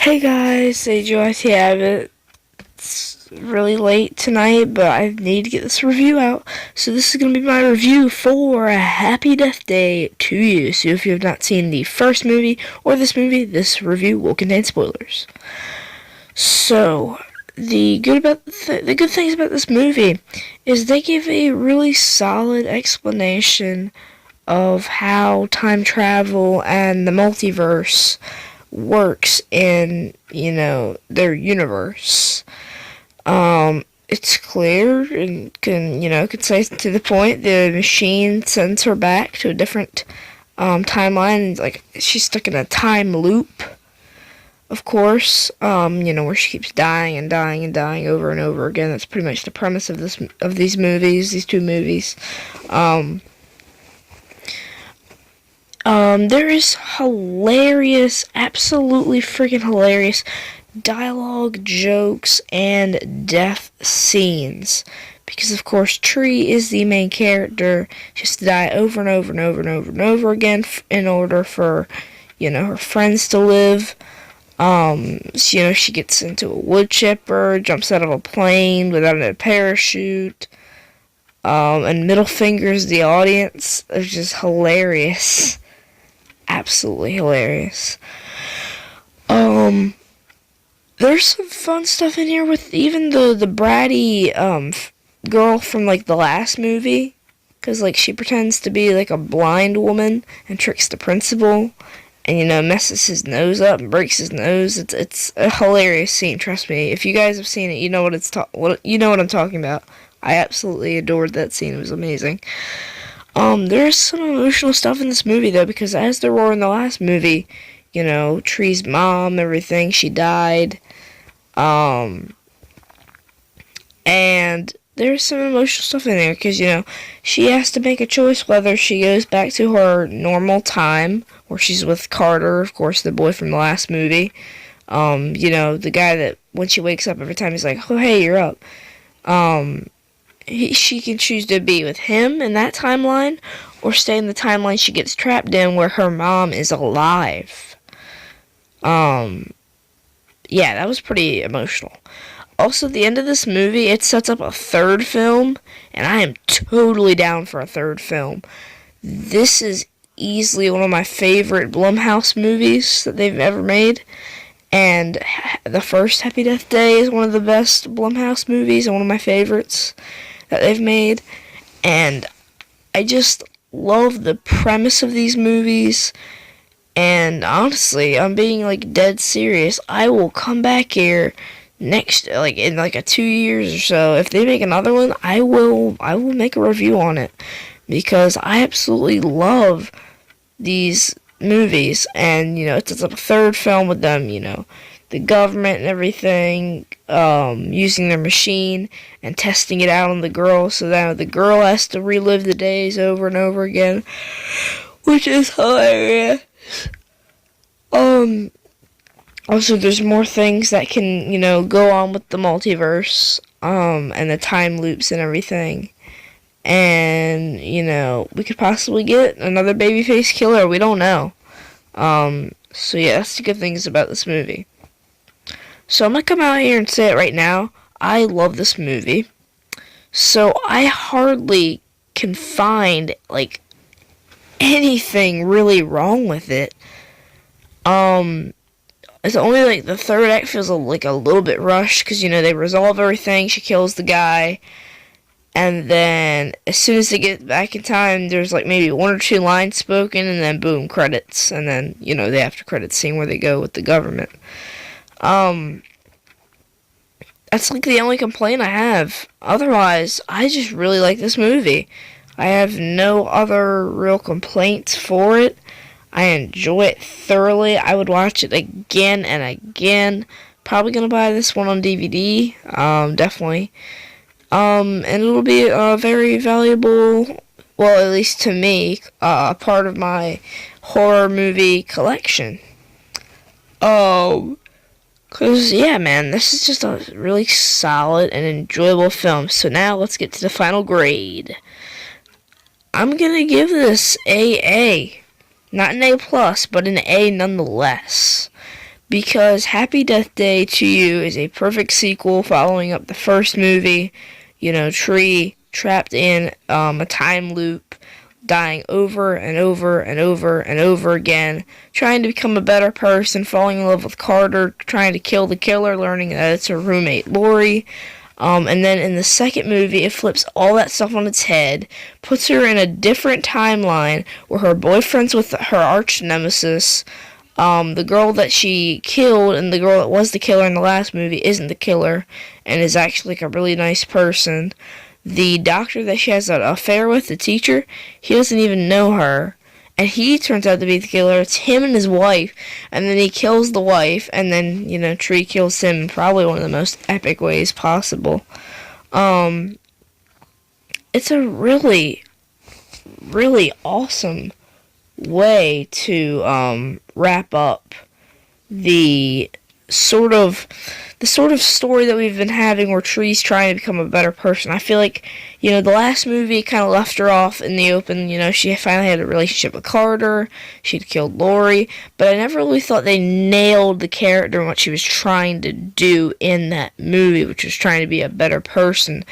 Hey guys, AJYT Abbott. It's really late tonight, but I need to get this review out. So this is going to be my review for A Happy Death Day to you. So if you have not seen the first movie or this movie, this review will contain spoilers. So the good things about this movie is they give a really solid explanation of how time travel and the multiverse works in, their universe. It's clear and concise to the point. The machine sends her back to a different timeline. Like, she's stuck in a time loop, of course, where she keeps dying and dying and dying over and over again. That's pretty much the premise of these two movies. There is hilarious, absolutely freaking hilarious dialogue, jokes, and death scenes. Because, of course, Tree is the main character. She has to die over and over and over and over and over again in order for, her friends to live. She gets into a wood chipper, jumps out of a plane without a parachute, and middle fingers the audience. It's just hilarious. Absolutely hilarious. There's some fun stuff in here with even the bratty girl from like the last movie, because like she pretends to be like a blind woman and tricks the principal, and messes his nose up and breaks his nose. It's a hilarious scene. Trust me, if you guys have seen it, you know what I'm talking about. I absolutely adored that scene. It was amazing. There's some emotional stuff in this movie, though, because as there were in the last movie, Tree's mom, everything, she died. And there's some emotional stuff in there, because, she has to make a choice whether she goes back to her normal time, where she's with Carter, of course, the boy from the last movie. The guy that, when she wakes up every time, he's like, oh, hey, you're up. She can choose to be with him in that timeline, or stay in the timeline she gets trapped in where her mom is alive. Yeah, that was pretty emotional. Also, at the end of this movie, it sets up a third film, and I am totally down for a third film. This is easily one of my favorite Blumhouse movies that they've ever made. And the first Happy Death Day is one of the best Blumhouse movies and one of my favorites that they've made. And I just love the premise of these movies. And honestly, I'm being like dead serious. I will come back here next, like in like a 2 years or so. If they make another one, I will make a review on it, because I absolutely love these movies. And it's a third film with them, the government and everything, using their machine and testing it out on the girl, so that the girl has to relive the days over and over again, which is hilarious. Also, there's more things that can, go on with the multiverse, and the time loops and everything. And, we could possibly get another babyface killer. We don't know. So yeah, that's the good things about this movie. So I'm gonna come out here and say it right now. I love this movie. So I hardly can find, like, anything really wrong with it. It's only like the third act feels like a little bit rushed, because they resolve everything. She kills the guy, and then as soon as they get back in time, there's like maybe one or two lines spoken, and then boom, credits, and then the after credits scene where they go with the government. That's like the only complaint I have. Otherwise, I just really like this movie. I have no other real complaints for it. I enjoy it thoroughly. I would watch it again and again. Probably gonna buy this one on DVD. Definitely. And it'll be a very valuable, well, at least to me, part of my horror movie collection. Cause yeah, man, this is just a really solid and enjoyable film. So now let's get to the final grade. I'm gonna give this AA. Not an A+, but an A nonetheless. because Happy Death Day to You is a perfect sequel following up the first movie. You know, Tree trapped in a time loop, dying over and over and over and over again, trying to become a better person, falling in love with Carter, trying to kill the killer, learning that it's her roommate Lori. And then in the second movie, it flips all that stuff on its head, puts her in a different timeline where her boyfriend's with her arch nemesis. The girl that she killed and the girl that was the killer in the last movie isn't the killer and is actually like a really nice person. The doctor that she has an affair with, the teacher, he doesn't even know her. And he turns out to be the killer. It's him and his wife. And then he kills the wife. And then, you know, Tree kills him in probably one of the most epic ways possible. It's a really, really awesome way to wrap up the sort of story that we've been having where Tree's trying to become a better person. I feel like, you know, the last movie kind of left her off in the open. You know, she finally had a relationship with Carter. She'd killed Lori. But I never really thought they nailed the character and what she was trying to do in that movie, which was trying to be a better person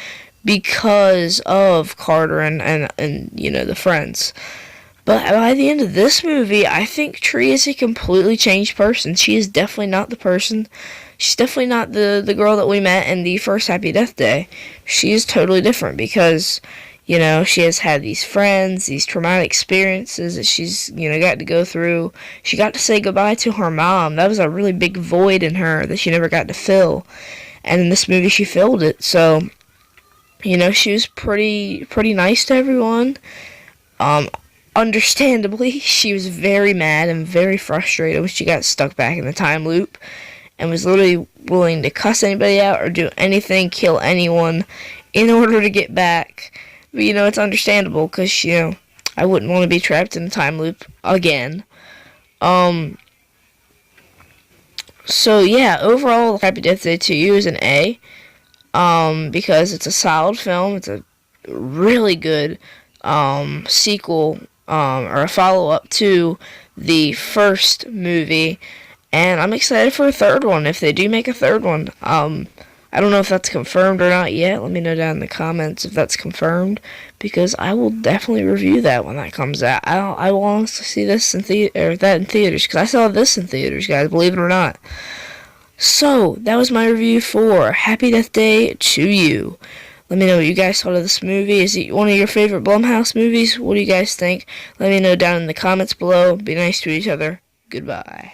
because of Carter and you know, the friends. But by the end of this movie, I think Tree is a completely changed person. She is definitely not the person. She's definitely not the girl that we met in the first Happy Death Day. She is totally different because, you know, she has had these friends, these traumatic experiences that she's, you know, got to go through. She got to say goodbye to her mom. That was a really big void in her that she never got to fill. And in this movie, she filled it. So, you know, she was pretty nice to everyone. Understandably, she was very mad and very frustrated when she got stuck back in the time loop and was literally willing to cuss anybody out or do anything, kill anyone in order to get back. But, you know, it's understandable because, you know, I wouldn't want to be trapped in a time loop again. So, yeah, overall, Happy Death Day to You is an A because it's a solid film. It's a really good sequel or a follow-up to the first movie, and I'm excited for a third one if they do make a third one. I don't know if that's confirmed or not yet. Let me know down in the comments if that's confirmed, because I will definitely review that when that comes out. I want to see this in that in theaters, because I saw this in theaters, guys, believe it or not. So, that was my review for Happy Death Day to You. Let me know what you guys thought of this movie. Is it one of your favorite Blumhouse movies? What do you guys think? Let me know down in the comments below. Be nice to each other. Goodbye.